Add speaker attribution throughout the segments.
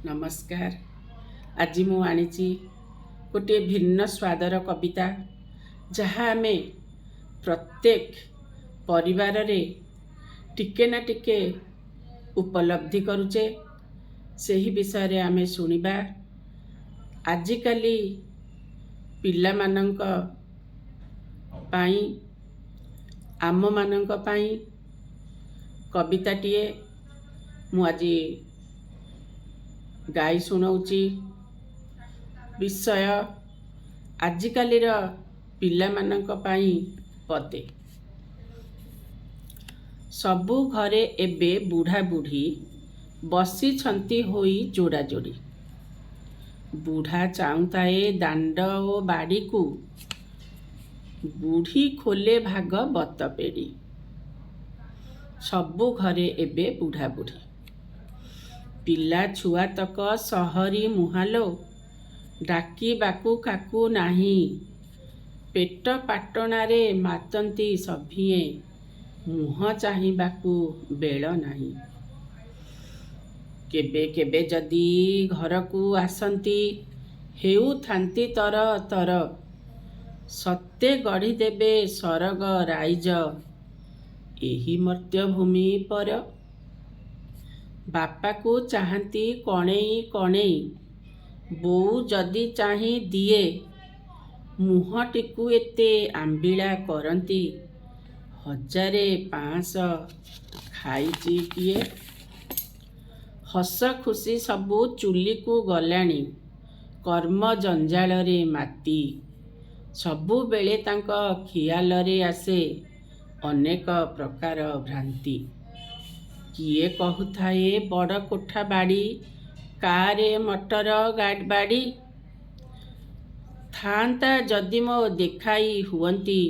Speaker 1: नमस्कार। आज मु आनी गोटे भिन्न स्वादर कविता जहाँ आमे प्रत्येक परिवार रे टिके ना टिके उपलब्धि करुचे सही विषय रे आमे सुनिबा। आजिकाली पिला मानंक पाई आम मानंक पाई कविताटिए मु आज गाई शुणाऊँची। विषय आजिकालीर पिला मानंक पाई पदे। सबु घरे एबे बुढ़ा बुढ़ी बसी छंती होई जोड़ा जोड़ी। बुढ़ा चाहूताए दांड ओ बाड़ी को, बुढ़ी खोले भाग बत पेड़ी। सबु घरे एबे बुढ़ा बुढ़ी पिला छुआ तक सहरी मुहालो, डाकी बाकू काकू नाही। पेट पाटणारे मातंती सभिए, मुह चाहिबाकू बेल नाही। केबे केबे जदी घरकू आसंती, हेउ थांती तर तर। सत्ते गढ़ी देबे सरग राइज, एही मर्त्य भूमि पर। बापा को चाहती कणेई कणेई, बोऊ जदी चाही दिए। मुह टिकु एते आंबिला करंती, 1500 खाइची किए। हस खुशी सबू चुली को गलाणी, कर्म जंजाल रे माती। सबु बेले तांक खियाल रे आसे, अनेक प्रकार भ्रांति। किए कहूथाए बड़ कोठा बाड़ी, कारे मटर बाड़ी। थांता जदि मो देखाई हुअंती,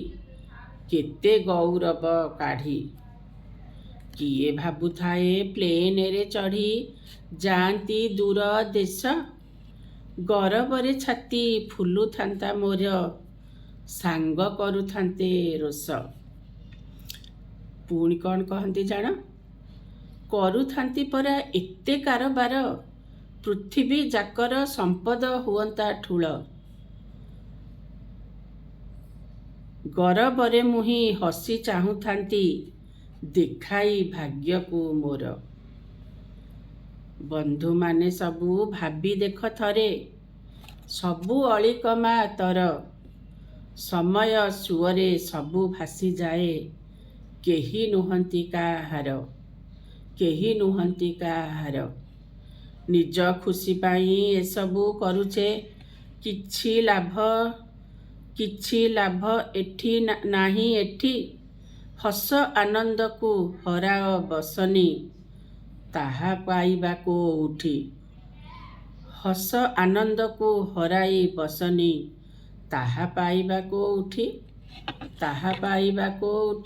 Speaker 1: केते गौरव काढ़ी। किए भाबुथाए प्लेन रे चढ़ी, जांती दूर देश। गौरव रे छाती फुलु थांता मोर, सांग करू थांते रोष। पुणी कौन कहती जान, करू थांती परा एते कारबार। पृथ्वी जाकर संपद हुअंता ठूल। गौरवरे मुही हसी चाहू थांती, देखाई भाग्य को मोर। बंधु माने सबू भाबी देख थरे, सबू अलिकमा तर। समय सुअरे सबू भासी जाए, केही नुहंती काहार। केही नुहंती काहार। निज खुशी पाई एसबू करुचे, किछि लाभ एठी नाही एठी। हस आनंद को हराओ बसनी, ताहा पाइबा को उठी। हस आनंद को हराई बसनी, ताहा पाइबा को उठी। ताहा पाइबा को उठी।